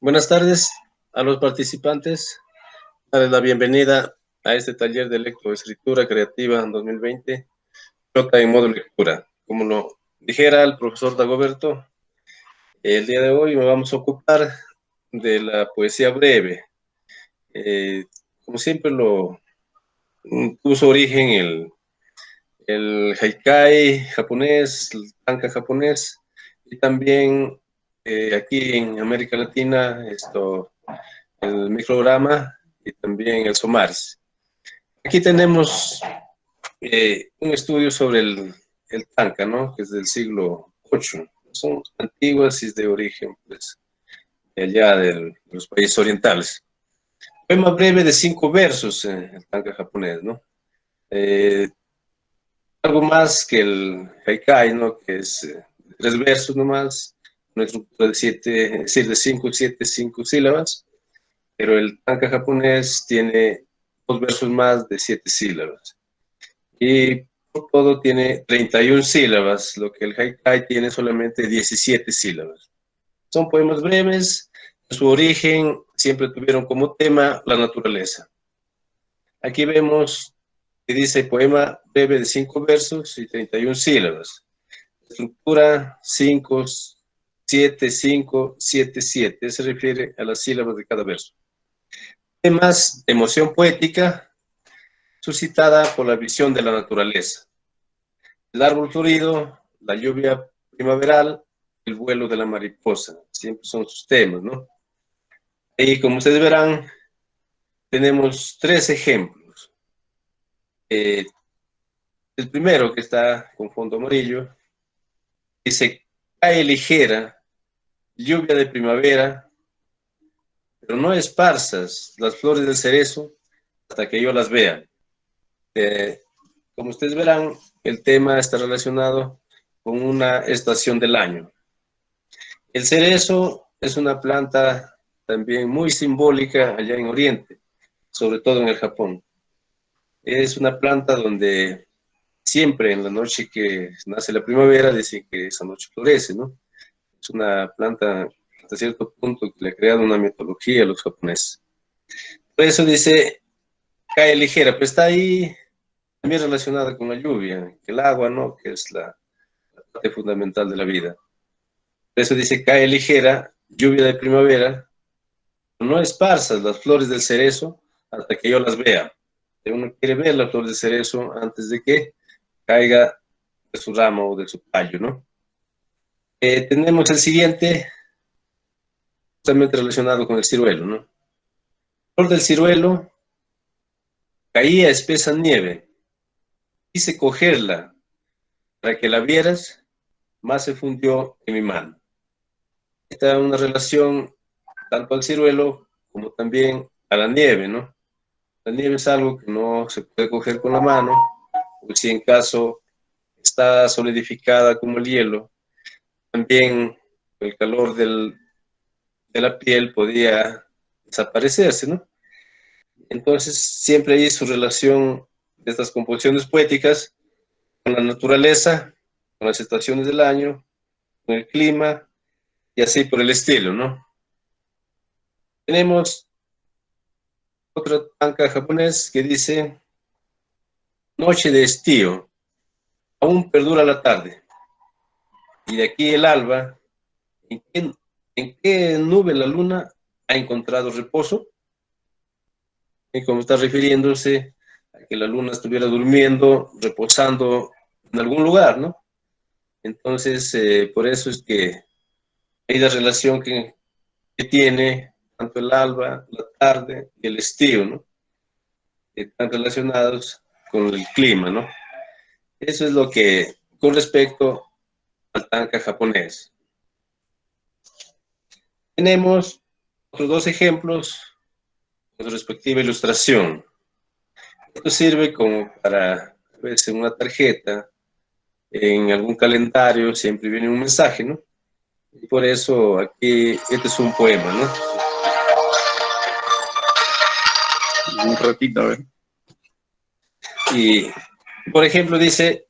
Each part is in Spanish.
Buenas tardes a los participantes. Darles la bienvenida a este taller de lectoescritura creativa 2020, Trota en modo lectura. Como lo dijera el profesor Dagoberto, el día de hoy me vamos a ocupar de la poesía breve. Como siempre tuvo su origen el haikai japonés, el tanka japonés, y también aquí en América Latina el micrograma y también el Somaris. Aquí tenemos un estudio sobre el tanka, ¿no? Que es del siglo VIII. Son antiguas y es de origen, pues, de allá de los países orientales. Poema breve de 5 versos, el tanka japonés, ¿no? Eh, Algo más que el haikai, ¿no? Que es 3 versos nomás, una estructura de 7, es decir, de 5, 7, 5 sílabas, pero el tanka japonés tiene 2 versos más de 7 sílabas. Y por todo tiene 31 sílabas, lo que el haikai tiene solamente 17 sílabas. Son poemas breves, en su origen siempre tuvieron como tema la naturaleza. Aquí vemos que dice poema breve de 5 versos y 31 sílabas. Estructura 5, 7, 5, 7, 7. Se refiere a las sílabas de cada verso. Temas, emoción poética, suscitada por la visión de la naturaleza. El árbol florido, la lluvia primaveral, el vuelo de la mariposa. Siempre son sus temas, ¿no? Y como ustedes verán, tenemos 3 ejemplos. El primero, que está con fondo amarillo, dice: cae ligera, lluvia de primavera, pero no esparzas las flores del cerezo hasta que yo las vea. Eh, Como ustedes verán, el tema está relacionado con una estación del año. El cerezo es una planta también muy simbólica allá en Oriente, sobre todo en el Japón. Es una planta donde siempre en la noche que nace la primavera dicen que esa noche florece, ¿no? Es una planta hasta cierto punto que le ha creado una mitología a los japoneses. Por eso dice, cae ligera, pero está ahí también relacionada con la lluvia, que el agua, ¿no? Que es la parte fundamental de la vida. Por eso dice, cae ligera, lluvia de primavera, no esparzas las flores del cerezo hasta que yo las vea. Uno quiere ver las flores del cerezo antes de que caiga de su ramo o de su tallo, ¿no? Tenemos el siguiente, justamente relacionado con el ciruelo, ¿no? La flor del ciruelo, caía espesa nieve, quise cogerla para que la vieras, más se fundió en mi mano. Esta es una relación tanto al ciruelo como también a la nieve, ¿no? La nieve es algo que no se puede coger con la mano, o si en caso está solidificada como el hielo, también el calor de la piel podía desaparecerse, ¿no? Entonces siempre hay su relación de estas composiciones poéticas con la naturaleza, con las estaciones del año, con el clima y así por el estilo, ¿no? Tenemos otro tanka japonés que dice: noche de estío, aún perdura la tarde, y de aquí el alba, ¿en qué nube la luna ha encontrado reposo? Y como está refiriéndose a que la luna estuviera durmiendo, reposando en algún lugar, ¿no? Entonces, por eso es que hay la relación que tiene tanto el alba, la tarde y el estío, ¿no? Que están relacionados con el clima, ¿no? Eso es lo que con respecto al tanka japonés. Tenemos otros 2 ejemplos con su respectiva ilustración. Esto sirve como para, a veces, en una tarjeta, en algún calendario, siempre viene un mensaje, ¿no? Y por eso aquí, este es un poema, ¿no? Un ratito, a ver. Y, por ejemplo, dice: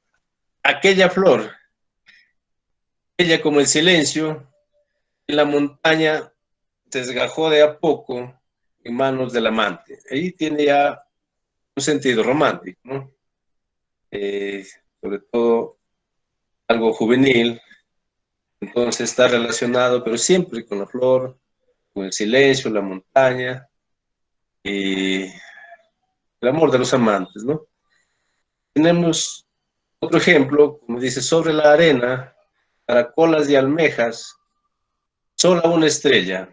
aquella flor, ella como el silencio, en la montaña se desgajó de a poco en manos del amante. Ahí tiene ya un sentido romántico, ¿no? Sobre todo algo juvenil, entonces está relacionado, pero siempre con la flor, con el silencio, la montaña y el amor de los amantes, ¿no? Tenemos otro ejemplo, como dice, sobre la arena, caracolas y almejas, sola una estrella,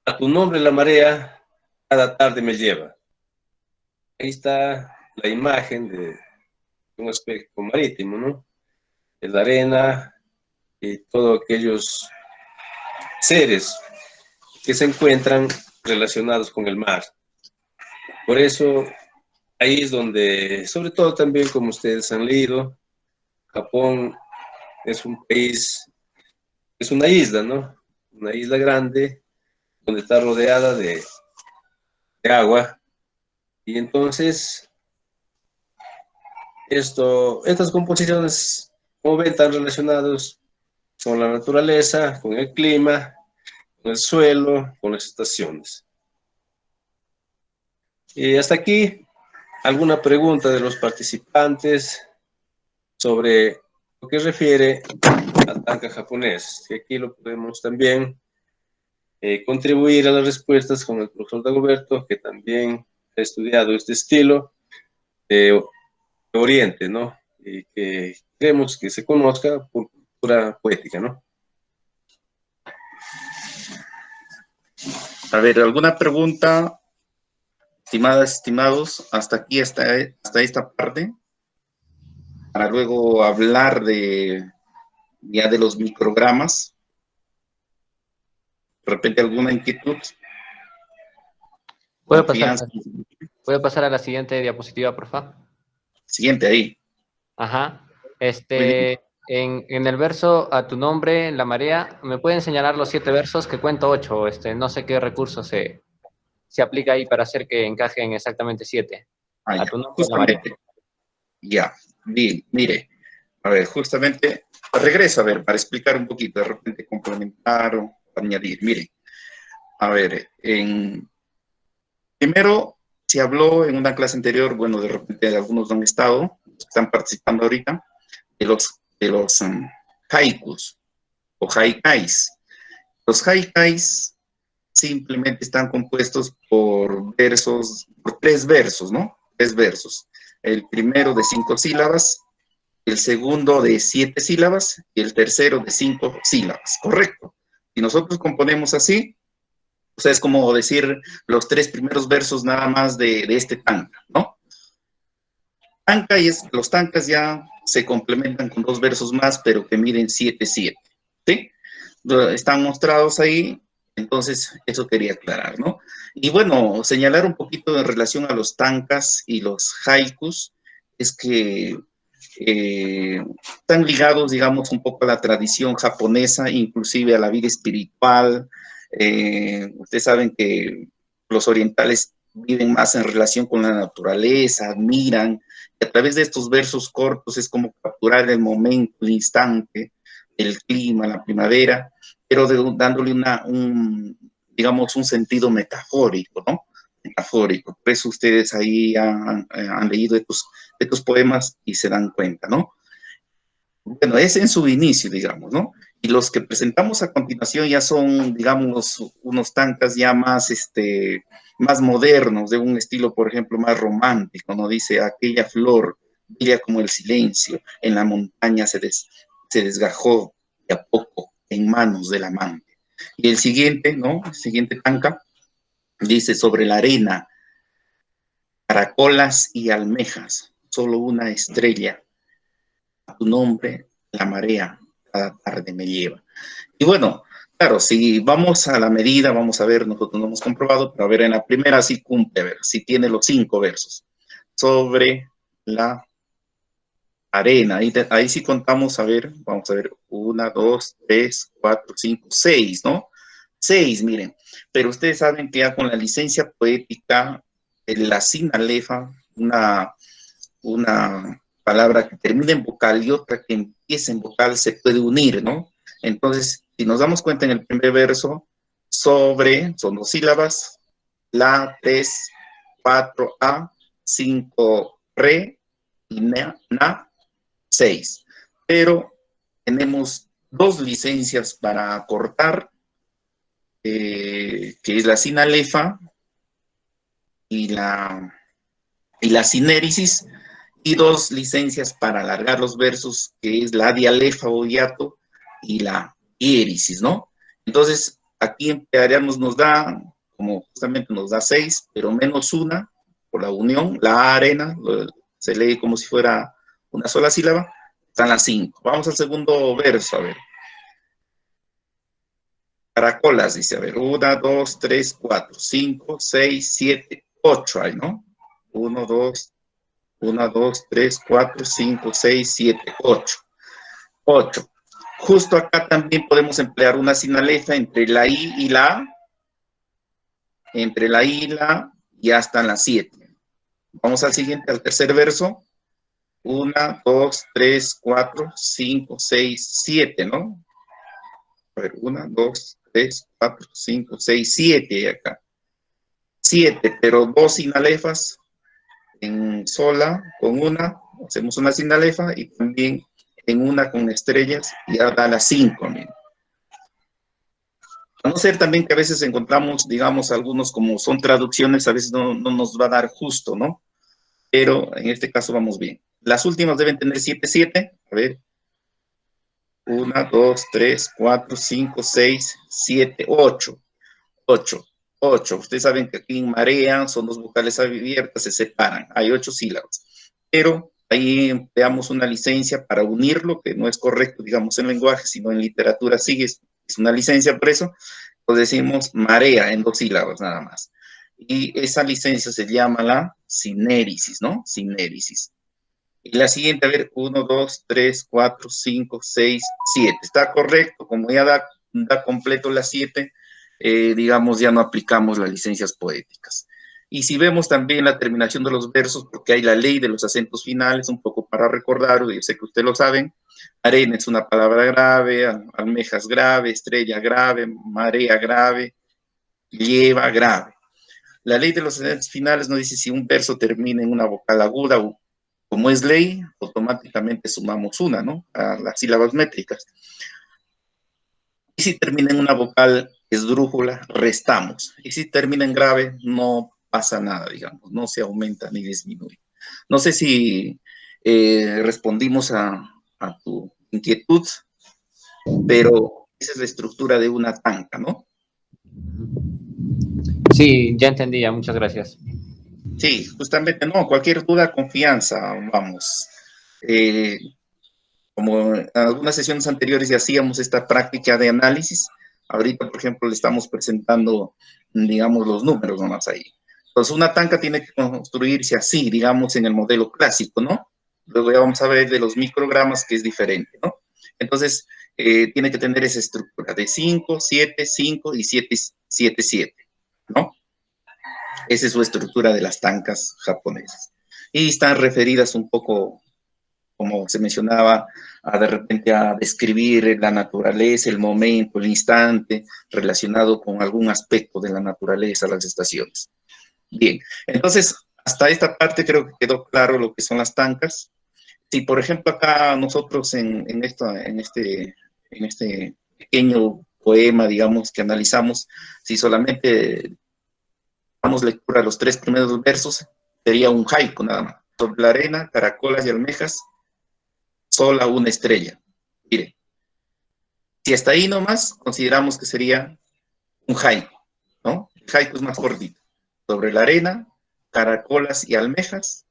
a tu nombre la marea, cada tarde me lleva. Ahí está la imagen de un aspecto marítimo, ¿no? De la arena y todos aquellos seres que se encuentran relacionados con el mar. Por eso, ahí es donde, sobre todo también como ustedes han leído, Japón es un país, es una isla, ¿no? Una isla grande donde está rodeada de agua. Y entonces, estas composiciones, como ven, están relacionados con la naturaleza, con el clima, con el suelo, con las estaciones. Y hasta aquí, alguna pregunta de los participantes sobre lo que refiere al tanka japonés. Y aquí lo podemos también contribuir a las respuestas con el profesor Dagoberto, que también ha estudiado este estilo de Oriente, ¿no? Y que queremos que se conozca por cultura poética, ¿no? A ver, ¿alguna pregunta, estimadas, estimados, hasta aquí, hasta esta parte? Para luego hablar ya de los microgramas. De repente, ¿alguna inquietud? ¿Puedo Confianza. pasar a la siguiente diapositiva, por favor? Siguiente ahí. Ajá. Muy bien. En el verso a tu nombre, la marea, ¿me pueden señalar los 7 versos? Que cuento 8. No sé qué recurso se aplica ahí para hacer que encajen exactamente 7. Ah, A ya. tu nombre, la marea. Justamente. Ya. Bien, mire. A ver, justamente, regreso a ver, para explicar un poquito, de repente complementar o añadir. Mire, a ver, primero se habló en una clase anterior, bueno, de repente algunos no han estado, están participando ahorita, de los haikus o haikais. Los haikais simplemente están compuestos por versos, por 3 versos, ¿no? 3 versos. El primero de 5 sílabas, el segundo de 7 sílabas y el tercero de 5 sílabas, correcto. Si nosotros componemos así, o sea, es como decir los 3 primeros versos nada más de este tanka, ¿no? Tanka los tankas ya se complementan con 2 versos más, pero que miden 7-7, ¿sí? Están mostrados ahí, entonces eso quería aclarar, ¿no? Y bueno, señalar un poquito en relación a los tankas y los haikus, es que están ligados, digamos, un poco a la tradición japonesa, inclusive a la vida espiritual. Ustedes saben que los orientales viven más en relación con la naturaleza, admiran, y a través de estos versos cortos es como capturar el momento, el instante, el clima, la primavera, pero dándole digamos, un sentido metafórico, ¿no? Metafórico. Por eso ustedes ahí han leído estos poemas y se dan cuenta, ¿no? Bueno, es en su inicio, digamos, ¿no? Y los que presentamos a continuación ya son, digamos, unos tankas ya más modernos, de un estilo, por ejemplo, más romántico, ¿no? Dice, aquella flor brilla como el silencio, en la montaña se desgajó de a poco en manos del amante. Y el siguiente, ¿no? El siguiente tanka dice, sobre la arena, caracolas y almejas, solo una estrella, a tu nombre la marea cada tarde me lleva. Y bueno, claro, si vamos a la medida, vamos a ver, nosotros no hemos comprobado, pero a ver, en la primera sí cumple, a ver, sí tiene los 5 versos. Sobre la arena, ahí sí contamos, a ver, vamos a ver, 1, 2, 3, 4, 5, 6, ¿no? 6, miren, pero ustedes saben que ya con la licencia poética, la sinalefa, una palabra que termina en vocal y otra que empieza en vocal se puede unir, ¿no? Entonces, si nos damos cuenta en el primer verso, sobre, son 2 sílabas, la, 3, 4, a, 5, re, y na, 6. Pero tenemos 2 licencias para cortar, que es la sinalefa y la sinérisis, y 2 licencias para alargar los versos, que es la dialefa o hiato y la hiéresis, ¿no? Entonces, aquí emplearíamos, nos da, como justamente nos da 6, pero menos una, por la unión, la arena, se lee como si fuera una sola sílaba, están las 5. Vamos al segundo verso, a ver. Caracolas, dice, a ver, 1, 2, 3, 4, 5, 6, 7, 8 hay, ¿no? 1, 2, 3, 4, 5, 6, 7, 8. 8. Justo acá también podemos emplear una sinalefa entre la I y la A. Entre la I y la A, ya están las 7. Vamos al siguiente, al tercer verso. 1, 2, 3, 4, 5, 6, 7, ¿no? A ver, 1, 2, 3, 4, 5, 6, 7 acá. 7, pero 2 sinalefas en sola, con una, hacemos una sinalefa y también en una con estrellas, y ya da las 5, miren. A no ser también que a veces encontramos, digamos, algunos como son traducciones, a veces no nos va a dar justo, ¿no? Pero en este caso vamos bien. Las últimas deben tener 7, 7. A ver. 1, 2, 3, 4, 5, 6, 7, 8. 8. 8. Ustedes saben que aquí en marea son 2 vocales abiertas, se separan. Hay 8 sílabas. Pero ahí empleamos una licencia para unirlo, que no es correcto, digamos, en lenguaje, sino en literatura sí es una licencia, por eso lo decimos marea en 2 sílabas nada más. Y esa licencia se llama la sinérisis, ¿no? Sinérisis. Y la siguiente, a ver, 1, 2, 3, 4, 5, 6, 7. Está correcto, como ya da completo las 7, digamos, ya no aplicamos las licencias poéticas. Y si vemos también la terminación de los versos, porque hay la ley de los acentos finales, un poco para recordar, yo sé que ustedes lo saben, arena es una palabra grave, almejas grave, estrella grave, marea grave, lleva grave. La ley de los acentos finales nos dice si un verso termina en una vocal aguda, o como es ley, automáticamente sumamos una, ¿no? A las sílabas métricas. Y si termina en una vocal esdrújula, restamos. Y si termina en grave, no pasa nada, digamos, no se aumenta ni disminuye. No sé si respondimos a tu inquietud, pero esa es la estructura de una tanca, ¿no? Sí, ya entendí, muchas gracias. Sí, justamente, no, cualquier duda, confianza, vamos. Como en algunas sesiones anteriores ya hacíamos esta práctica de análisis, ahorita, por ejemplo, le estamos presentando, digamos, los números nomás ahí. Entonces, una tanca tiene que construirse así, digamos, en el modelo clásico, ¿no? Luego ya vamos a ver de los microgramas, que es diferente, ¿no? Entonces, tiene que tener esa estructura de 5, 7, 5 y 7, 7, 7, ¿no? Esa es su estructura de las tancas japonesas. Y están referidas un poco, como se mencionaba, de repente a describir la naturaleza, el momento, el instante, relacionado con algún aspecto de la naturaleza, las estaciones. Bien, entonces, hasta esta parte creo que quedó claro lo que son las tancas. Si, por ejemplo, acá nosotros en este pequeño poema, digamos, que analizamos, si solamente damos lectura a los 3 primeros versos, sería un haiku nada más. Sobre la arena, caracolas y almejas, sola una estrella. Mire, si hasta ahí nomás, consideramos que sería un haiku, ¿no? El haiku es más cortito. Sobre la arena, caracolas y almejas,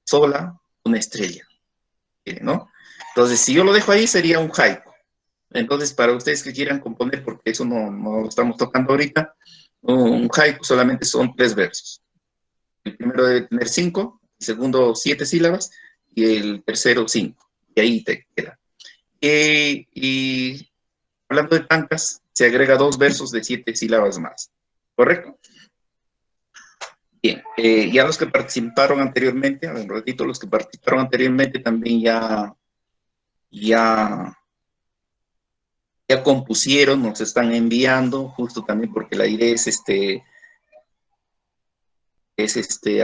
sola una estrella, ¿no? Entonces, si yo lo dejo ahí, sería un haiku. Entonces, para ustedes que quieran componer, porque eso no lo estamos tocando ahorita, un haiku solamente son 3 versos. El primero debe tener 5, el segundo 7 sílabas y el tercero 5. Y ahí te queda. Y hablando de tancas, se agrega 2 versos de 7 sílabas más. ¿Correcto? Bien, ya los que participaron anteriormente, a ver, un ratito, los que participaron anteriormente también ya ya compusieron, nos están enviando, justo también porque la idea es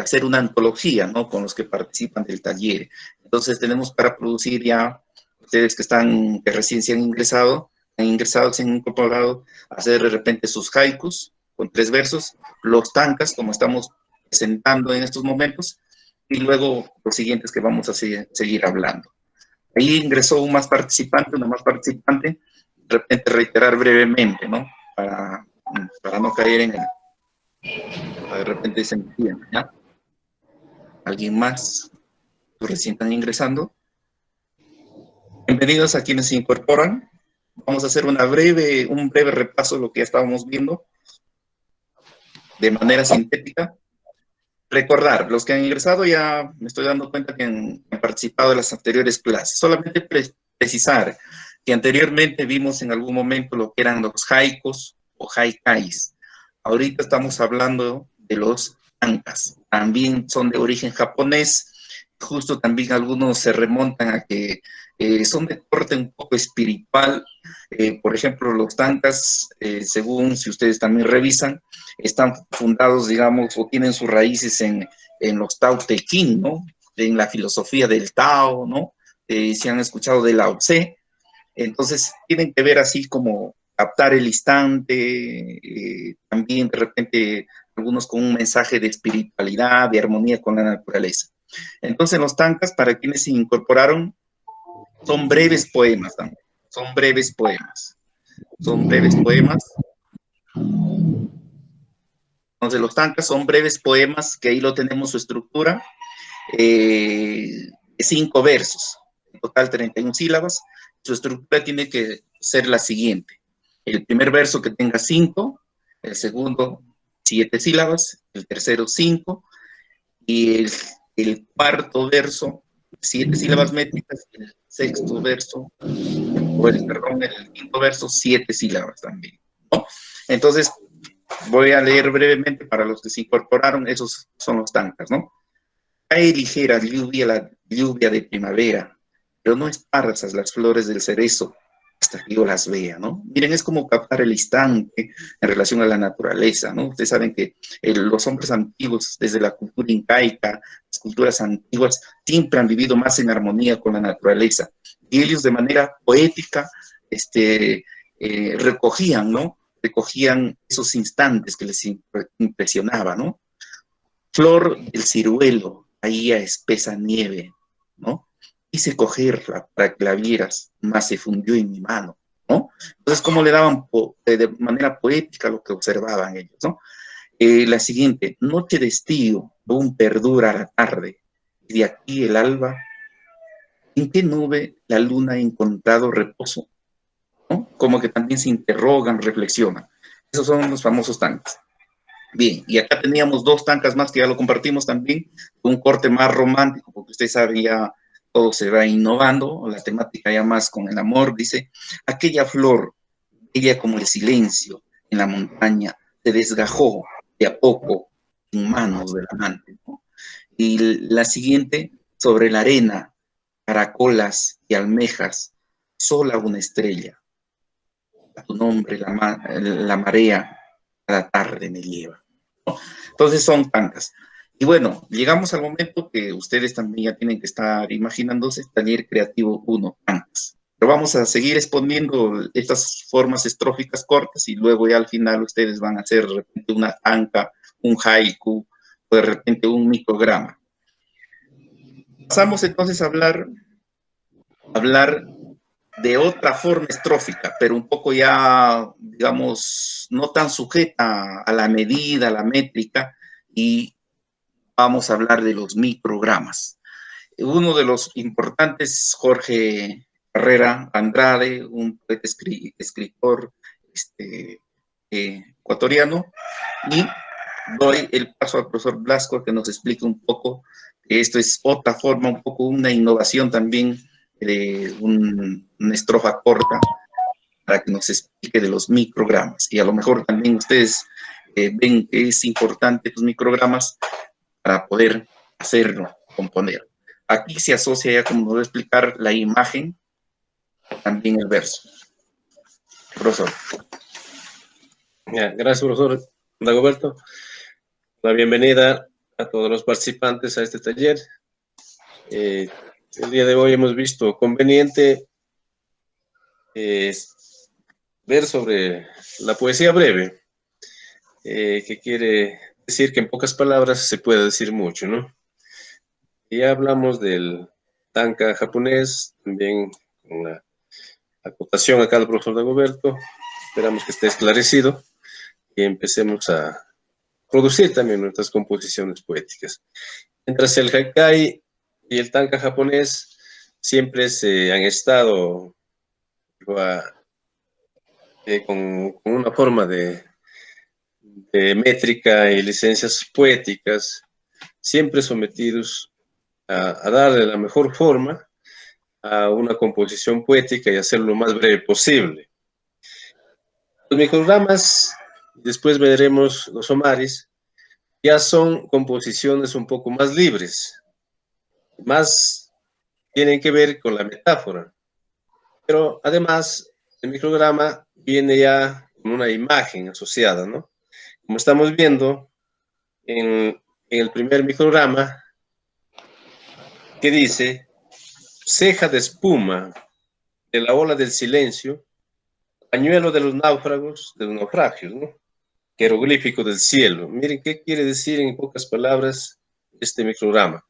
hacer una antología, ¿no? Con los que participan del taller. Entonces tenemos para producir ya, ustedes que recién se han ingresado, se han incorporado, hacer de repente sus haikus con 3 versos, los tankas, como estamos presentando en estos momentos, y luego los siguientes que vamos a seguir hablando. Ahí ingresó una más participante, de repente reiterar brevemente, ¿no? Para no caer en el... De repente se entiende, ¿ya? ¿Alguien más? Recién están ingresando. Bienvenidos a quienes se incorporan. Vamos a hacer un breve repaso de lo que ya estábamos viendo de manera sintética. Recordar, los que han ingresado ya me estoy dando cuenta que han participado de las anteriores clases. Solamente precisar que anteriormente vimos en algún momento lo que eran los haikus o haikais. Ahorita estamos hablando de los tankas. También son de origen japonés. Justo también algunos se remontan a que son de corte un poco espiritual. Por ejemplo, los tankas, según si ustedes también revisan, están fundados, digamos, o tienen sus raíces en los Tao Te Ching, ¿no? En la filosofía del Tao, ¿no? Si han escuchado de Lao Tse. Entonces, tienen que ver así como captar el instante, también de repente algunos con un mensaje de espiritualidad, de armonía con la naturaleza. Entonces, los tankas, para quienes se incorporaron, son breves poemas también. Son breves poemas. Entonces, los tankas son breves poemas, que ahí lo tenemos su estructura, 5 versos, en total 31 sílabas. Su estructura tiene que ser la siguiente. El primer verso que tenga 5, el segundo 7 sílabas, el tercero 5, y el cuarto verso 7 sílabas métricas, el sexto verso, el quinto verso 7 sílabas también, ¿no? Entonces, voy a leer brevemente para los que se incorporaron, esos son los tankas, ¿no? Cae ligera la lluvia de primavera, pero no esparzas las flores del cerezo hasta que yo las vea, ¿no? Miren, es como captar el instante en relación a la naturaleza, ¿no? Ustedes saben que los hombres antiguos, desde la cultura incaica, las culturas antiguas, siempre han vivido más en armonía con la naturaleza. Y ellos de manera poética recogían, ¿no? Recogían esos instantes que les impresionaba, ¿no? Flor del ciruelo, caía espesa nieve, ¿no? Quise cogerla para que la vieras, mas se fundió en mi mano, ¿no? Entonces, ¿cómo le daban de manera poética lo que observaban ellos, ¿no? La siguiente, noche de estío, aún perdura la tarde, y de aquí el alba, ¿en qué nube la luna ha encontrado reposo? ¿No? Como que también se interrogan, reflexionan. Esos son los famosos tanques. Bien, y acá teníamos 2 tankas más que ya lo compartimos también, un corte más romántico, porque ustedes saben ya todo se va innovando, la temática ya más con el amor, dice, aquella flor, ella como el silencio en la montaña, se desgajó de a poco en manos del amante, ¿no? Y la siguiente, sobre la arena, caracolas y almejas, sola una estrella, a tu nombre la marea cada tarde me lleva, ¿no? Entonces son tankas. Y bueno, llegamos al momento que ustedes también ya tienen que estar imaginándose, taller creativo 1, tankas. Pero vamos a seguir exponiendo estas formas estróficas cortas y luego ya al final ustedes van a hacer de repente una tanka, un haiku o de repente un micrograma. Pasamos entonces a hablar de otra forma estrófica, pero un poco ya, digamos, no tan sujeta a la medida, a la métrica, y vamos a hablar de los microgramas. Uno de los importantes, Jorge Carrera Andrade, un poeta escritor ecuatoriano, y doy el paso al profesor Blasco que nos explique un poco que esto es otra forma, un poco una innovación también de una estrofa corta para que nos explique de los microgramas. Y a lo mejor también ustedes ven que es importante los microgramas para poder hacerlo, componer. Aquí se asocia ya, como nos voy a explicar, la imagen, también el verso. profesor. Ya, gracias, profesor Dagoberto. La bienvenida a todos los participantes a este taller. El día de hoy hemos visto conveniente ver sobre la poesía breve, que quiere decir que en pocas palabras se puede decir mucho, ¿no? Ya hablamos del tanka japonés, también con la acotación acá del profesor Dagoberto. Esperamos que esté esclarecido y empecemos a producir también nuestras composiciones poéticas. Mientras el haikai y el tanka japonés siempre se han estado con una forma de métrica y licencias poéticas, siempre sometidos a darle la mejor forma a una composición poética y hacerlo lo más breve posible. Los microgramas, después veremos los somaris, ya son composiciones un poco más libres, más tienen que ver con la metáfora, pero además el micrograma viene ya con una imagen asociada, ¿no? Como estamos viendo en el primer micrograma, que dice: ceja de espuma de la ola del silencio, pañuelo de los náufragos, de los naufragios, ¿no? Jeroglífico del cielo. Miren qué quiere decir en pocas palabras este micrograma.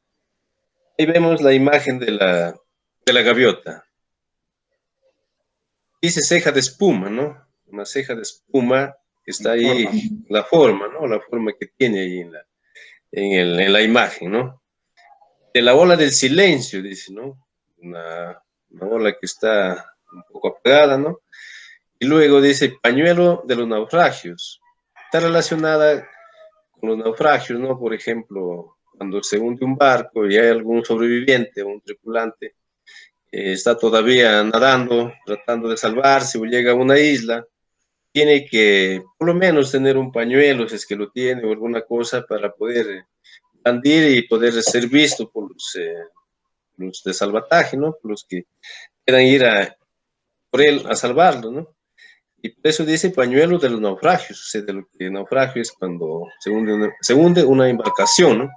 Ahí vemos la imagen de la gaviota. Dice ceja de espuma, ¿no? Una ceja de espuma que está ahí, la forma, ¿no? La forma que tiene ahí en la imagen, ¿no? De la ola del silencio, dice, ¿no? Una ola que está un poco apagada, ¿no? Y luego dice pañuelo de los naufragios. Está relacionada con los naufragios, ¿no? Por ejemplo, cuando se hunde un barco y hay algún sobreviviente o un tripulante, está todavía nadando, tratando de salvarse, o llega a una isla, tiene que por lo menos tener un pañuelo, si es que lo tiene, o alguna cosa para poder blandir y poder ser visto por los de salvataje, ¿no? Por los que quieran ir por él a salvarlo, ¿no? Y por eso dice pañuelo de los naufragios, o sea, de lo que naufragio es cuando se hunde una embarcación, ¿no?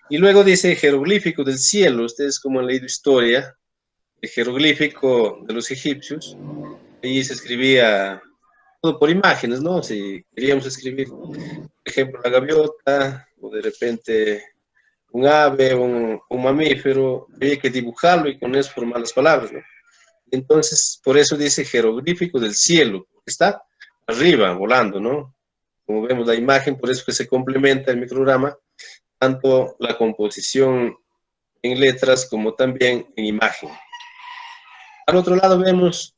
Y luego dice jeroglífico del cielo. Ustedes como han leído historia, el jeroglífico de los egipcios, ahí se escribía todo por imágenes, ¿no? Si queríamos escribir, por ejemplo, la gaviota, o de repente un ave, un mamífero, había que dibujarlo y con eso formar las palabras, ¿no? Entonces, por eso dice jeroglífico del cielo, porque está arriba, volando, ¿no? Como vemos la imagen, por eso que se complementa el micrograma, tanto la composición en letras como también en imagen. Al otro lado vemos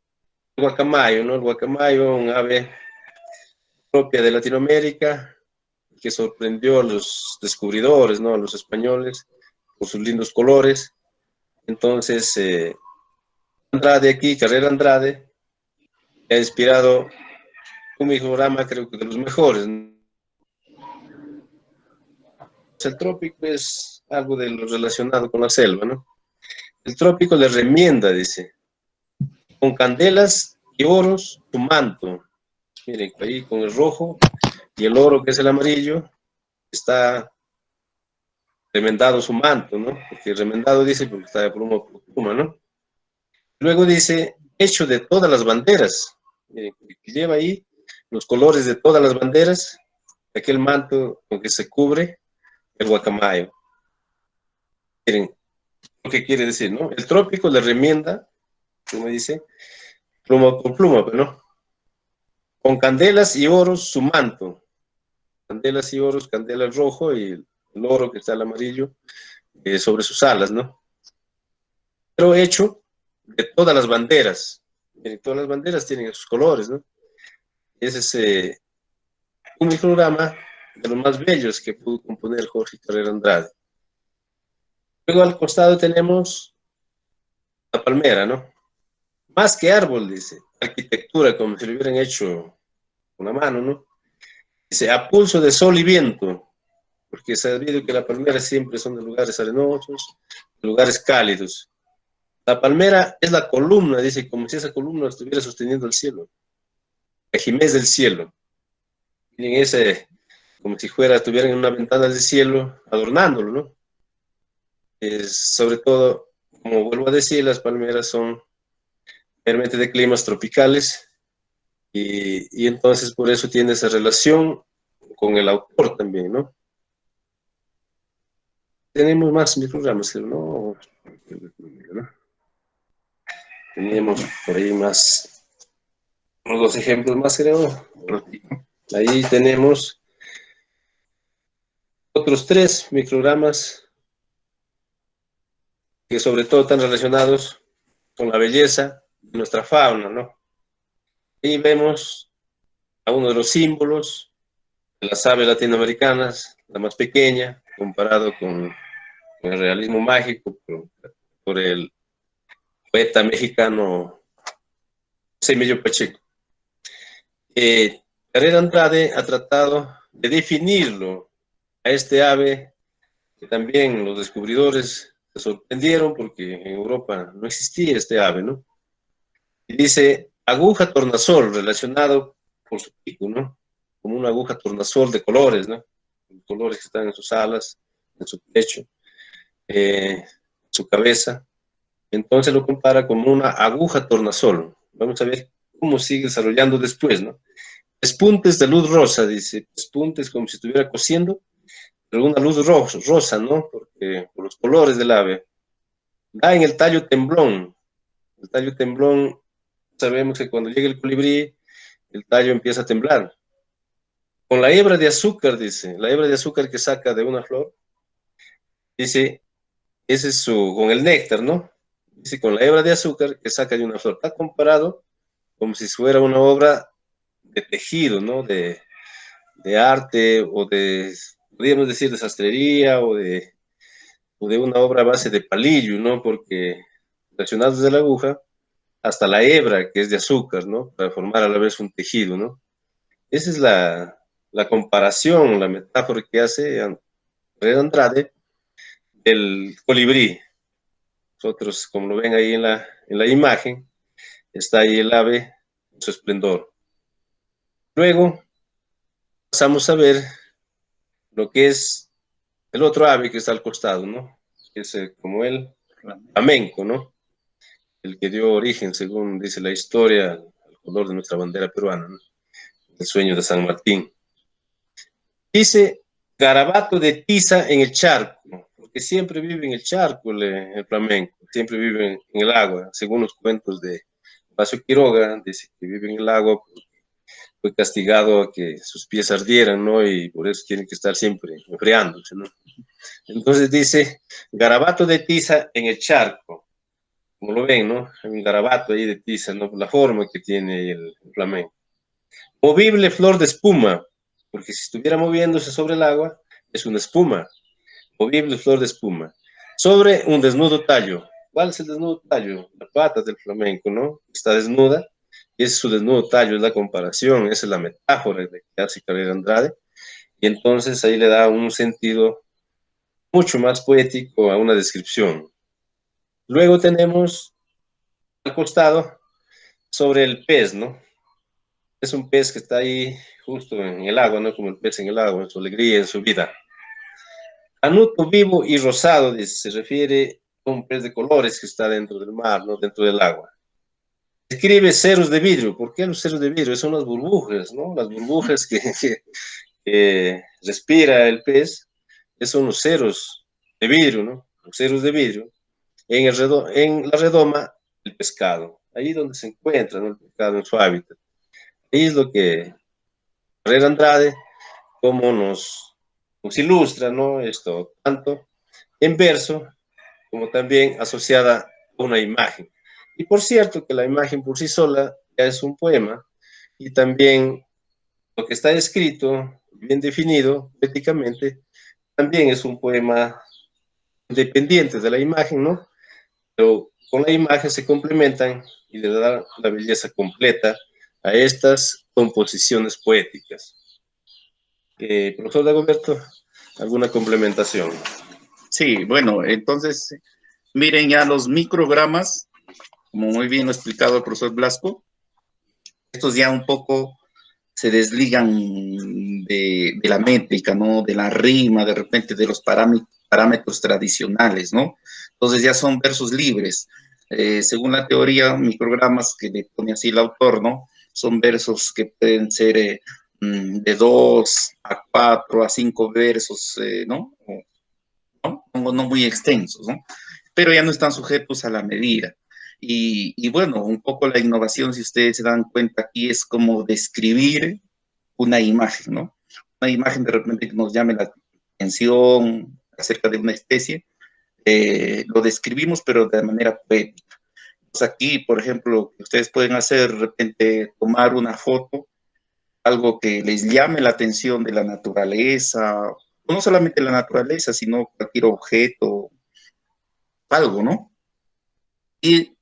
el guacamayo, ¿no? El guacamayo, un ave propia de Latinoamérica, que sorprendió a los descubridores, ¿no? A los españoles, por sus lindos colores. Entonces, Andrade aquí, Carrera Andrade, ha inspirado un micrograma, creo que de los mejores. El trópico es algo de lo relacionado con la selva, ¿no? El trópico le remienda, dice, con candelas y oros tu manto. Miren, ahí con el rojo y el oro, que es el amarillo, está remendado su manto, ¿no? Porque remendado dice porque está de pluma por pluma, ¿no? Luego dice, hecho de todas las banderas. Miren, que lleva ahí los colores de todas las banderas, aquel manto con que se cubre el guacamayo. Miren lo que quiere decir, ¿no? El trópico le remienda, como dice, pluma por pluma, pero no. Con candelas y oros su manto. Candelas y oros, candela el rojo y el oro que está el amarillo sobre sus alas, ¿no? Pero hecho de todas las banderas. Miren, todas las banderas tienen sus colores, ¿no? Ese es un micrograma de los más bellos que pudo componer Jorge Carrera Andrade. Luego al costado tenemos la palmera, ¿no? Más que árbol, dice, arquitectura, como si lo hubieran hecho con la mano, ¿no? Dice, a pulso de sol y viento, porque se ha sabido que las palmeras siempre son de lugares arenosos, de lugares cálidos. La palmera es la columna, dice, como si esa columna estuviera sosteniendo el cielo. Ajimez del cielo. Miren ese, como si estuvieran en una ventana del cielo, adornándolo, ¿no? Sobre todo, como vuelvo a decir, las palmeras son realmente de climas tropicales y entonces por eso tiene esa relación con el autor también, ¿no? Tenemos más microgramas, ¿no? Teníamos por ahí más, unos dos ejemplos más, creo. Ahí tenemos otros 3 microgramas que sobre todo están relacionados con la belleza de nuestra fauna, ¿no? Y vemos a uno de los símbolos de las aves latinoamericanas, la más pequeña, comparado con el realismo mágico por el poeta mexicano José Emilio Pacheco. Carrera Andrade ha tratado de definirlo a este ave, que también los descubridores se sorprendieron porque en Europa no existía este ave, ¿no? Y dice aguja tornasol, relacionado por su pico, ¿no? Como una aguja tornasol de colores, ¿no? Los colores que están en sus alas, en su pecho, su cabeza. Entonces lo compara como una aguja tornasol. Vamos a ver cómo sigue desarrollando después, ¿no? Pespuntes de luz rosa, dice. Pespuntes como si estuviera cosiendo, pero una luz rosa, ¿no? Porque por los colores del ave. Da en el tallo temblón. El tallo temblón, sabemos que cuando llega el colibrí, el tallo empieza a temblar. Con la hebra de azúcar, dice. La hebra de azúcar que saca de una flor. Dice, ese es con el néctar, ¿no? Dice, con la hebra de azúcar que saca de una flor. Está comparado como si fuera una obra de tejido, ¿no? De arte o podríamos decir, de sastrería o de una obra a base de palillo, ¿no? Porque relacionados de la aguja hasta la hebra, que es de azúcar, ¿no? Para formar a la vez un tejido, ¿no? Esa es la comparación, la metáfora que hace Andrés Andrade del colibrí. Nosotros, como lo ven ahí en la imagen, está ahí el ave en su esplendor. Luego pasamos a ver lo que es el otro ave que está al costado, ¿no? Que es como el flamenco, ¿no? El que dio origen, según dice la historia, al color de nuestra bandera peruana, ¿no? El sueño de San Martín. Dice garabato de tiza en el charco, porque siempre vive en el charco el flamenco, siempre vive en el agua, según los cuentos de Paso Quiroga, dice que vive en el agua, fue castigado a que sus pies ardieran, ¿no? Y por eso tiene que estar siempre enfriándose, ¿no? Entonces dice, garabato de tiza en el charco, como lo ven, ¿no? Hay un garabato ahí de tiza, ¿no? La forma que tiene el flamenco. Movible flor de espuma, porque si estuviera moviéndose sobre el agua, es una espuma. Movible flor de espuma. Sobre un desnudo tallo. ¿Cuál es el desnudo tallo? La pata del flamenco, ¿no? Está desnuda. Ese es su desnudo tallo, es la comparación, esa es la metáfora de que hace Carrera Andrade. Y entonces ahí le da un sentido mucho más poético a una descripción. Luego tenemos al costado sobre el pez, ¿no? Es un pez que está ahí justo en el agua, ¿no? Como el pez en el agua, en su alegría, en su vida. Canuto vivo y rosado, dice, se refiere a un pez de colores que está dentro del mar, ¿no? Dentro del agua. Escribe ceros de vidrio. ¿Por qué los ceros de vidrio? Son las burbujas, ¿no? Las burbujas que respira el pez, esos son los ceros de vidrio, ¿no? Los ceros de vidrio. En la redoma, el pescado. Ahí donde se encuentra, ¿no? El pescado en su hábitat. Ahí es lo que Carrera Andrade, como nos ilustra, ¿no? Esto, tanto en verso como también asociada a una imagen. Y por cierto que la imagen por sí sola ya es un poema y también lo que está escrito, bien definido poéticamente, también es un poema independiente de la imagen, ¿no? Pero con la imagen se complementan y le dan la belleza completa a estas composiciones poéticas. Profesor Dagoberto, ¿alguna complementación? Sí, bueno, entonces, miren ya los microgramas, como muy bien lo ha explicado el profesor Blasco. Estos ya un poco se desligan de la métrica, ¿no? De la rima, de repente de los parámetros tradicionales, ¿no? Entonces ya son versos libres. Según la teoría, microgramas que le pone así el autor, ¿no? Son versos que pueden ser de 2 a 4 a 5 versos, ¿no? No muy extensos, ¿no? Pero ya no están sujetos a la medida. Y bueno, un poco la innovación, si ustedes se dan cuenta aquí, es como describir una imagen, ¿no? Una imagen de repente que nos llame la atención acerca de una especie, lo describimos pero de manera poética. Pues aquí, por ejemplo, ustedes pueden hacer de repente tomar una foto, algo que les llame la atención de la naturaleza, no solamente la naturaleza, sino cualquier objeto, algo, ¿no? Y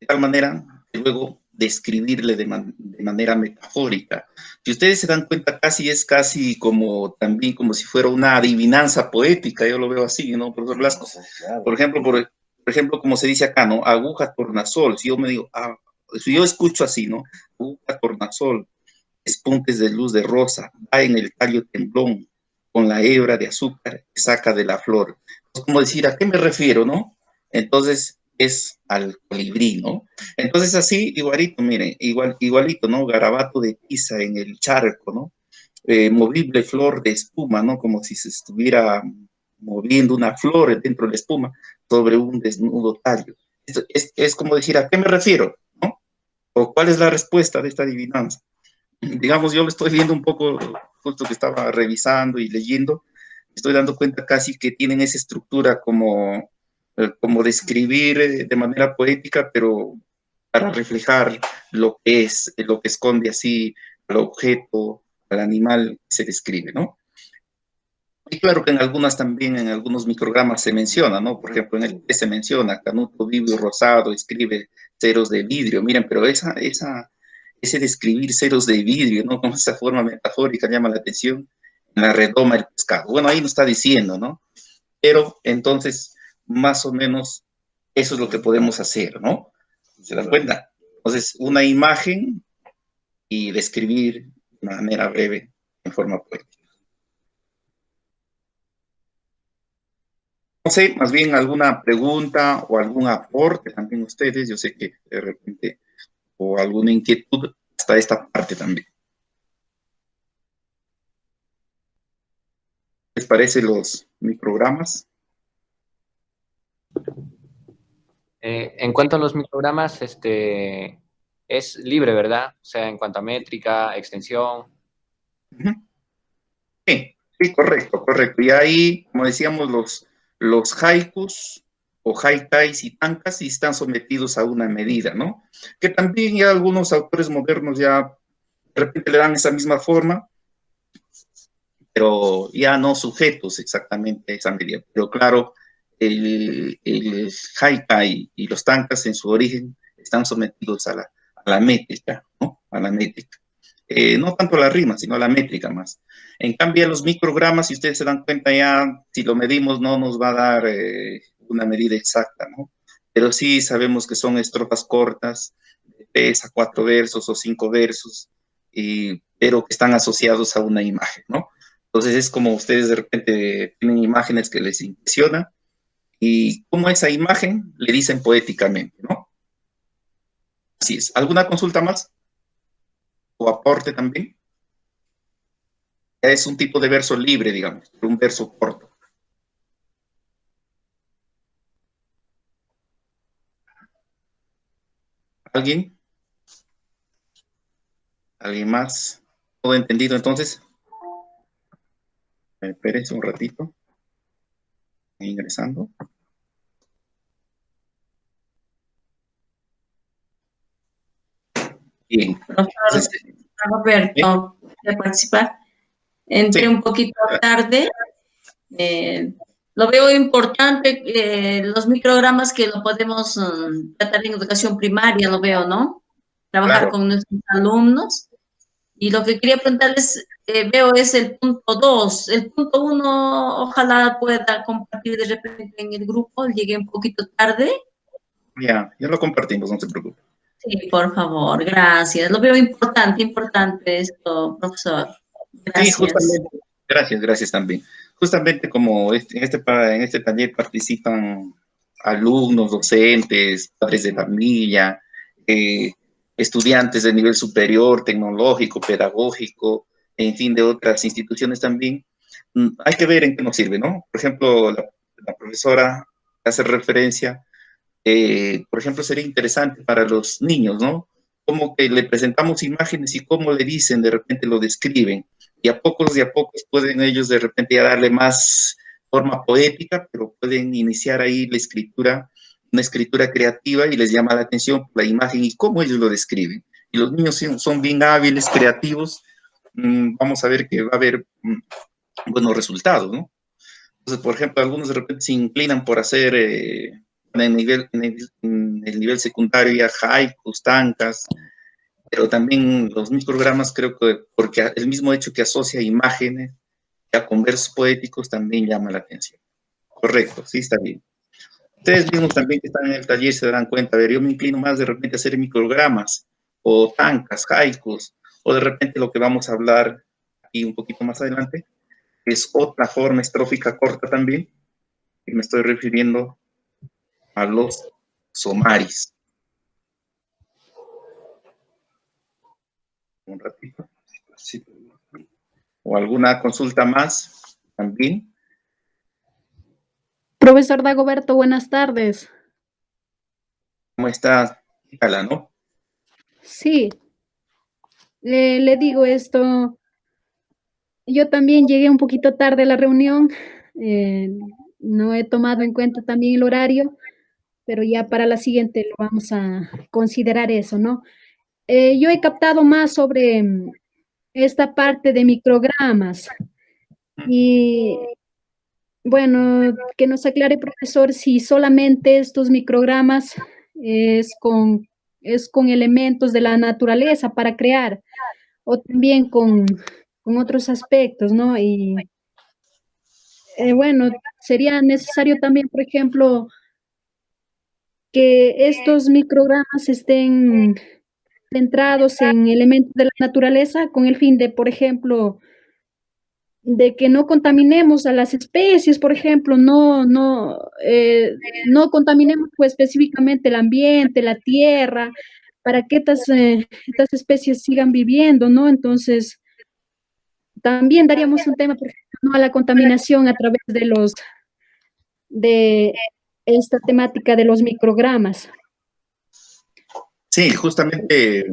de tal manera que luego describirle de manera metafórica. Si ustedes se dan cuenta, es casi como también como si fuera una adivinanza poética, yo lo veo así, ¿no, profesor Blasco? Por ejemplo, como se dice acá, ¿no? Aguja tornasol. Si yo me digo, si yo escucho así, ¿no? Aguja tornasol, espuntes de luz de rosa, va en el tallo temblón, con la hebra de azúcar que saca de la flor. Es como decir, ¿a qué me refiero, no? Entonces, es al colibrí, ¿no? Entonces, así, igualito, miren, igualito, ¿no? Garabato de tiza en el charco, ¿no? Movible flor de espuma, ¿no? Como si se estuviera moviendo una flor dentro de la espuma sobre un desnudo tallo. Es como decir, ¿a qué me refiero? ¿No? ¿O cuál es la respuesta de esta adivinanza? Digamos, yo lo estoy viendo un poco, justo que estaba revisando y leyendo, estoy dando cuenta casi que tienen esa estructura como describir de manera poética, pero para reflejar lo que es, lo que esconde así al objeto, al animal que se describe, ¿no? Y claro que en algunas también, en algunos microgramas se menciona, ¿no? Por ejemplo, en el que se menciona, Canuto Vibrio Rosado escribe ceros de vidrio. Miren, pero ese describir ceros de vidrio, ¿no? Con esa forma metafórica llama la atención, en la redoma del pescado. Bueno, ahí nos está diciendo, ¿no? Pero entonces, más o menos, eso es lo que podemos hacer, ¿no? ¿Se dan cuenta? Entonces, una imagen y describir de manera breve, en forma poética. No sé, más bien alguna pregunta o algún aporte también ustedes, yo sé que de repente, o alguna inquietud hasta esta parte también. ¿Les parece los microgramas? En cuanto a los microgramas, es libre, ¿verdad? O sea, en cuanto a métrica, extensión. Uh-huh. Sí, sí, correcto, correcto. Y ahí, como decíamos, los haikus o haikais y tankas sí están sometidos a una medida, ¿no? Que también ya algunos autores modernos ya de repente le dan esa misma forma, pero ya no sujetos exactamente a esa medida. Pero claro, el haikai y los tankas en su origen están sometidos a la métrica, ¿no? A la métrica. No tanto a la rima, sino a la métrica más. En cambio, los microgramas, si ustedes se dan cuenta ya, si lo medimos no nos va a dar una medida exacta, ¿no? Pero sí sabemos que son estrofas cortas, de 3 a 4 versos o 5 versos, pero que están asociados a una imagen, ¿no? Entonces es como ustedes de repente tienen imágenes que les impresionan y como esa imagen le dicen poéticamente, ¿no? Así es. ¿Alguna consulta más? ¿O aporte también? Es un tipo de verso libre, digamos, un verso corto. ¿Alguien? ¿Alguien más? ¿Todo entendido entonces? Espérense un ratito. Ingresando. Bien. Profesor Roberto, ¿quiere participar? Entré un poquito tarde. Lo veo importante, los microgramas que lo podemos tratar en educación primaria, lo veo, ¿no? Trabajar Claro. con nuestros alumnos. Y lo que quería preguntarles, veo es el punto 2. El punto 1, ojalá pueda compartir de repente en el grupo, llegué un poquito tarde. Ya lo compartimos, no se preocupe. Sí, por favor, gracias. Lo veo importante esto, profesor. Sí, Gracias. justamente, gracias también. Justamente como en este taller participan alumnos, docentes, padres de familia, eh, estudiantes de nivel superior, tecnológico, pedagógico, en fin, de otras instituciones también, hay que ver en qué nos sirve, ¿no? Por ejemplo, la profesora hace referencia, por ejemplo, sería interesante para los niños, ¿no? Como que le presentamos imágenes y cómo le dicen, de repente lo describen, y a pocos pueden ellos de repente ya darle más forma poética, pero pueden iniciar ahí la escritura, una escritura creativa, y les llama la atención la imagen y cómo ellos lo describen. Y los niños son bien hábiles, creativos, vamos a ver que va a haber buenos resultados, ¿no? Entonces, por ejemplo, algunos de repente se inclinan por hacer en el nivel secundario ya haikus, tankas, pero también los microgramas creo que, porque el mismo hecho que asocia imágenes ya con versos poéticos también llama la atención. Correcto, sí, está bien. Ustedes mismos también que están en el taller se darán cuenta, a ver, yo me inclino más de repente a hacer microgramas, o tankas, haikus, o de repente lo que vamos a hablar aquí un poquito más adelante, es otra forma estrófica corta también, y me estoy refiriendo a los somaris. Un ratito. O alguna consulta más también. Profesor Dagoberto, buenas tardes. ¿Cómo está? Fíjala, ¿no? Sí, le digo esto, yo también llegué un poquito tarde a la reunión, eh, no he tomado en cuenta también el horario, pero ya para la siguiente lo vamos a considerar eso, ¿no? Yo he captado más sobre esta parte de microgramas y bueno, que nos aclare, profesor, si solamente estos microgramas es con, es con elementos de la naturaleza para crear o también con otros aspectos, ¿no? Y bueno, sería necesario también, por ejemplo, que estos microgramas estén centrados en elementos de la naturaleza con el fin de, por ejemplo, de que no contaminemos a las especies, por ejemplo, no contaminemos pues, específicamente el ambiente, la tierra, para que estas especies sigan viviendo, ¿no? Entonces, también daríamos un tema, por ejemplo, ¿no? A la contaminación a través de esta temática de los microgramas. Sí, justamente,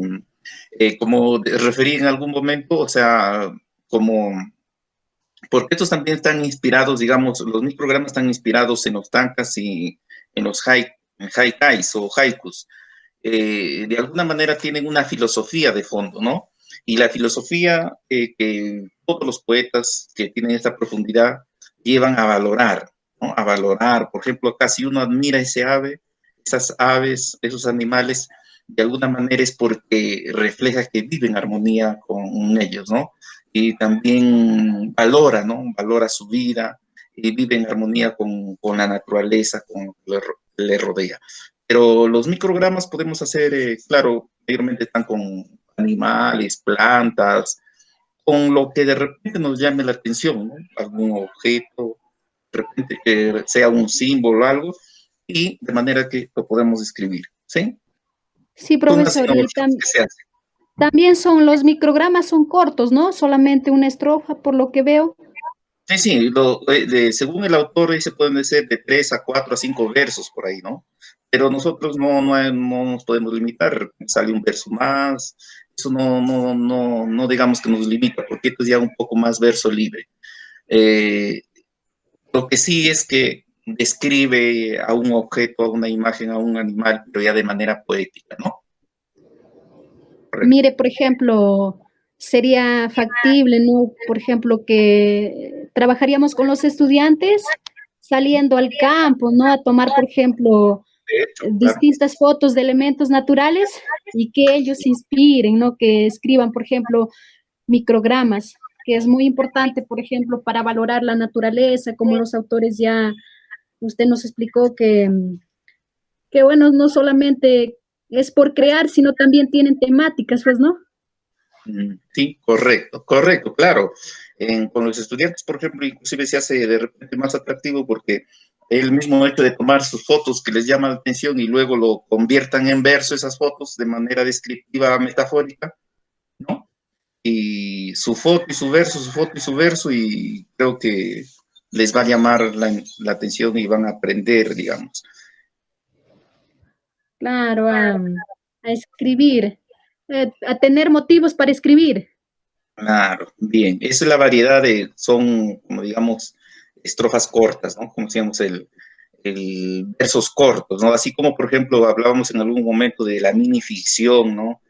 como referí en algún momento, o sea, como, porque estos también están inspirados, digamos, los microgramas están inspirados en los tankas y en los haikais o haikus. De alguna manera tienen una filosofía de fondo, ¿no? Y la filosofía que todos los poetas que tienen esta profundidad llevan a valorar, ¿no? A valorar, por ejemplo, acá si uno admira ese ave, esas aves, esos animales, de alguna manera es porque refleja que vive en armonía con ellos, ¿no? Y también valora, ¿no? Valora su vida y vive en armonía con la naturaleza, con lo que le rodea. Pero los microgramas podemos hacer, claro, mayormente están con animales, plantas, con lo que de repente nos llame la atención, ¿no? Algún objeto, de repente que sea un símbolo o algo, y de manera que lo podemos escribir, ¿sí? Sí, Son las profesor, y innovaciones que se hacen. también los microgramas son cortos, ¿no? Solamente una estrofa, por lo que veo. Sí, sí, según el autor, se pueden ser de 3 a 4 a 5 versos por ahí, ¿no? Pero nosotros no nos podemos limitar, sale un verso más, eso no digamos que nos limita, porque esto es ya un poco más verso libre. Lo que sí es que describe a un objeto, a una imagen, a un animal, pero ya de manera poética, ¿no? Correcto. Mire, por ejemplo, sería factible, ¿no? Por ejemplo, que trabajaríamos con los estudiantes saliendo al campo, ¿no? A tomar, por ejemplo, De hecho, claro. distintas fotos de elementos naturales y que ellos se inspiren, ¿no? Que escriban, por ejemplo, microgramas, que es muy importante, por ejemplo, para valorar la naturaleza, como los autores ya, usted nos explicó que bueno, no solamente es por crear, sino también tienen temáticas, pues, ¿no? Sí, correcto, correcto, claro. Con los estudiantes, por ejemplo, inclusive se hace de repente más atractivo porque el mismo hecho de tomar sus fotos que les llama la atención y luego lo conviertan en verso, esas fotos, de manera descriptiva, metafórica, ¿no? Y su foto y su verso, su foto y su verso, y creo que les va a llamar la atención y van a aprender, digamos. Claro, a escribir, a tener motivos para escribir. Claro, bien. Esa es la variedad de, son, como digamos, estrofas cortas, ¿no? Como decíamos, el versos cortos, ¿no? Así como, por ejemplo, hablábamos en algún momento de la minificción, ¿no?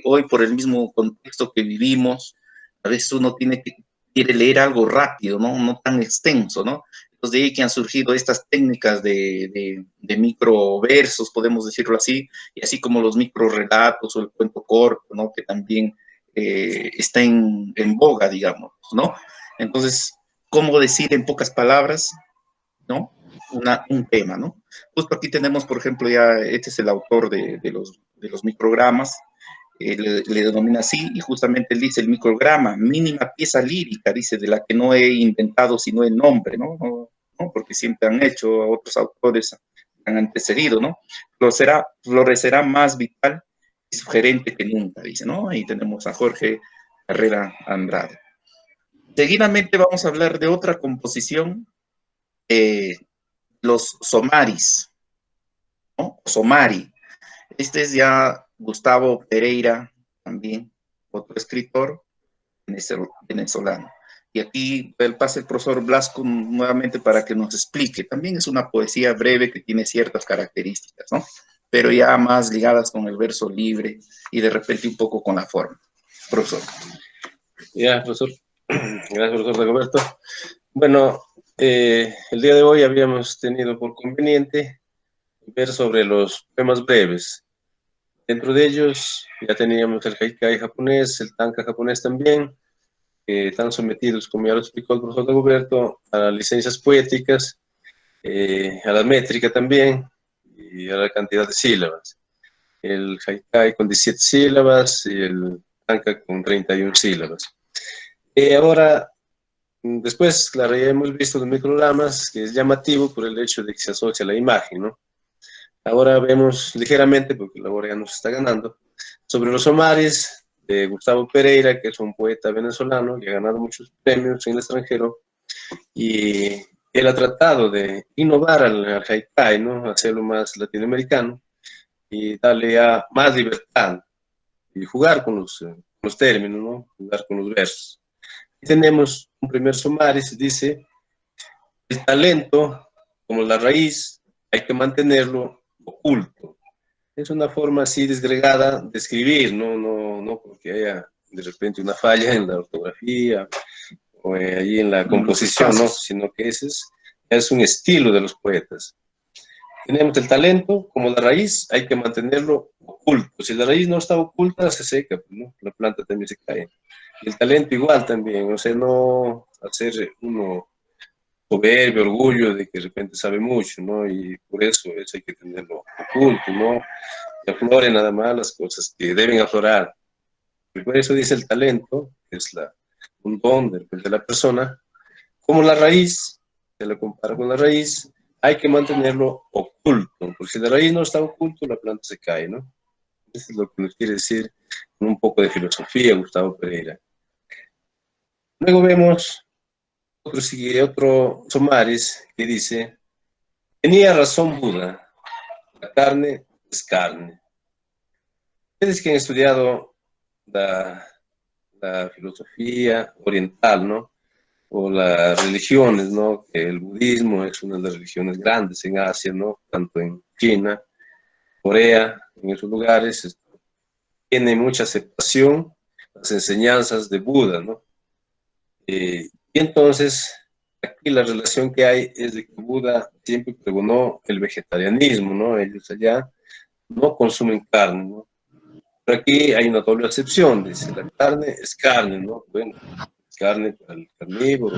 Hoy, por el mismo contexto que vivimos, a veces uno quiere leer algo rápido, ¿no? No tan extenso, ¿no? Entonces, de ahí que han surgido estas técnicas de microversos, podemos decirlo así, y así como los microrelatos o el cuento corto, ¿no? Que también está en boga, digamos, ¿no? Entonces, ¿cómo decir en pocas palabras, ¿no? Un tema, ¿no? Justo aquí tenemos, por ejemplo, ya, este es el autor de los microgramas, le denomina así, y justamente él dice el micrograma, mínima pieza lírica, dice, de la que no he inventado sino el nombre, ¿no? ¿No? Porque siempre han hecho, otros autores han antecedido, ¿no? Florecerá más vital y sugerente que nunca, dice, ¿no? Ahí tenemos a Jorge Carrera Andrade. Seguidamente vamos a hablar de otra composición, los somaris, ¿no? Somari. Este es ya Gustavo Pereira, también otro escritor venezolano. Y aquí pasa el profesor Blasco nuevamente para que nos explique. También es una poesía breve que tiene ciertas características, ¿no? Pero ya más ligadas con el verso libre y de repente un poco con la forma. Profesor. Ya, profesor. Gracias, profesor Dagoberto. Bueno, el día de hoy habíamos tenido por conveniente ver sobre los poemas breves. Dentro de ellos ya teníamos el haikai japonés, el tanka japonés también, que están sometidos, como ya lo explicó el profesor Dagoberto, a licencias poéticas, a la métrica también y a la cantidad de sílabas. El haikai con 17 sílabas y el tanka con 31 sílabas. Ahora, después, claro, ya hemos visto los microgramas, que es llamativo por el hecho de que se asocia a la imagen, ¿no? Ahora vemos ligeramente, porque la hora ya nos está ganando, sobre los somares de Gustavo Pereira, que es un poeta venezolano que ha ganado muchos premios en el extranjero, y él ha tratado de innovar al haikai, ¿no? Hacerlo más latinoamericano y darle ya más libertad y jugar con los términos, ¿no? Jugar con los versos. Y tenemos un primer somaris, dice: el talento, como la raíz, hay que mantenerlo oculto. Es una forma así desgregada de escribir, no porque haya de repente una falla en la ortografía o ahí en la composición, ¿no? Sino que ese es un estilo de los poetas. Tenemos el talento, como la raíz, hay que mantenerlo oculto. Si la raíz no está oculta, se seca, ¿no? La planta también se cae. Y el talento igual también, o sea, no hacer uno soberbio, orgullo de que de repente sabe mucho, ¿no? Y por eso hay que tenerlo oculto, ¿no? Que afloren nada más las cosas que deben aflorar. Y por eso dice el talento, que es un don de la persona, como la raíz, se lo compara con la raíz, hay que mantenerlo oculto, porque si la raíz no está oculto, la planta se cae, ¿no? Eso es lo que nos quiere decir con un poco de filosofía Gustavo Pereira. Luego vemos otro Somares que dice: tenía razón Buda, la carne es carne. Ustedes que han estudiado la filosofía oriental, ¿no? O las religiones, ¿no? Que el budismo es una de las religiones grandes en Asia, ¿no? Tanto en China, Corea, en esos lugares, tiene mucha aceptación las enseñanzas de Buda, ¿no? Y entonces, aquí la relación que hay es de que Buda siempre pregonó el vegetarianismo, ¿no? Ellos allá no consumen carne, ¿no? Pero aquí hay una doble acepción, dice, la carne es carne, ¿no? Bueno, carne para el carnívoro,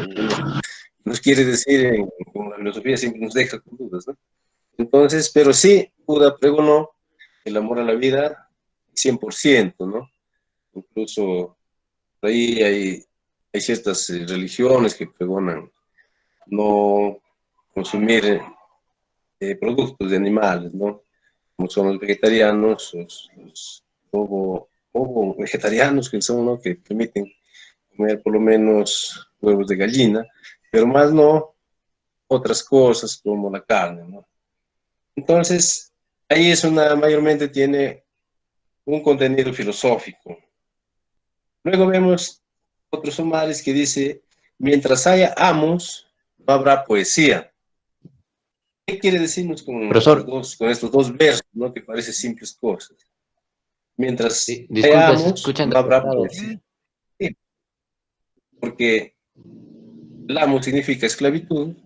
nos quiere decir, como la filosofía siempre nos deja con dudas, ¿no? Entonces, pero sí, Buda pregonó el amor a la vida 100%, ¿no? Incluso por ahí hay ciertas religiones que pregonan no consumir productos de animales, ¿no? Como son los vegetarianos, los ovo vegetarianos que son, ¿no? Que permiten comer por lo menos huevos de gallina, pero más no otras cosas como la carne, ¿no? Entonces, ahí mayormente tiene un contenido filosófico. Luego vemos otros sumares que dice, mientras haya amos, no habrá poesía. ¿Qué quiere decirnos Profesor, con estos dos versos, ¿no? Que parecen simples cosas? Mientras disculpe, haya se amos, escucha no habrá entrecortado. poesía. Sí, porque el amo significa esclavitud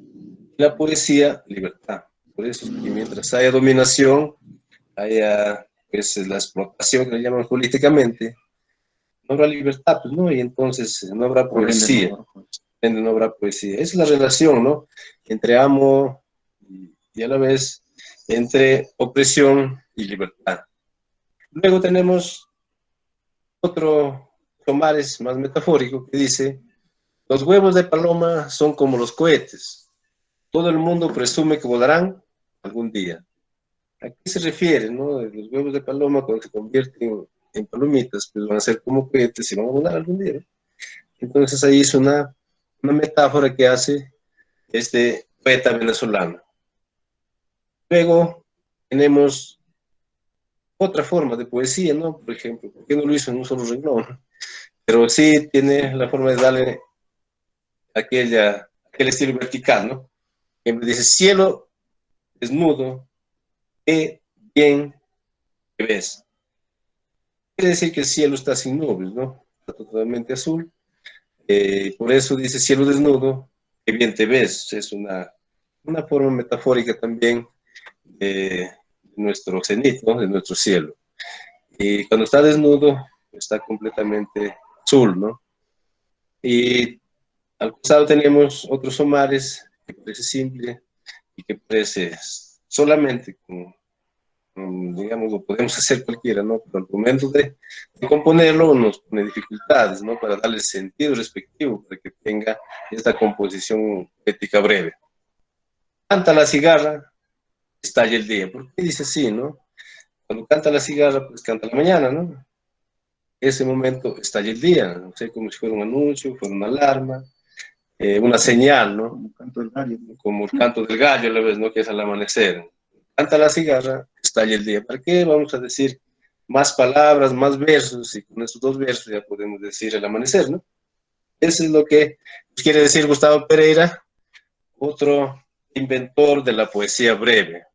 y la poesía, libertad. Por eso, y mientras haya dominación, haya pues, la explotación que le llaman políticamente, no habrá libertad, pues no, y entonces no habrá poesía. No habrá poesía. Esa es la relación, ¿no? Entre amo y a la vez entre opresión y libertad. Luego tenemos otro Tomares más metafórico que dice, los huevos de paloma son como los cohetes. Todo el mundo presume que volarán algún día. ¿A qué se refiere, no? Los huevos de paloma cuando se convierten en palomitas, pues van a ser como cohetes y van a volar algún día, ¿no? Entonces ahí es una metáfora que hace este poeta venezolano. Luego tenemos otra forma de poesía, ¿no? Por ejemplo, ¿por qué no lo hizo en un solo renglón? Pero sí tiene la forma de darle aquel estilo vertical, ¿no? Que dice, cielo desnudo, qué bien que ves. Quiere decir que el cielo está sin nubes, ¿no? Está totalmente azul. Por eso dice cielo desnudo, qué bien te ves. Es una forma metafórica también de nuestro cenit, ¿no? De nuestro cielo. Y cuando está desnudo, está completamente azul, ¿no? Y al costado tenemos otros somares que parece simple y que parece solamente digamos, lo podemos hacer cualquiera, ¿no? Pero al momento de componerlo nos pone dificultades, ¿no? Para darle sentido respectivo, para que tenga esta composición ética breve. Canta la cigarra, estalla el día. ¿Por qué dice así, no? Cuando canta la cigarra, pues canta la mañana, ¿no? Ese momento estalla el día, no sé, como si fuera un anuncio, fuera una alarma, una señal, ¿no? Como el canto del gallo, a la vez, ¿no? Que es al amanecer. Canta la cigarra, estalla el día. ¿Para qué vamos a decir más palabras, más versos? Y con estos dos versos ya podemos decir el amanecer, ¿no? Eso es lo que quiere decir Gustavo Pereira, otro inventor de la poesía breve.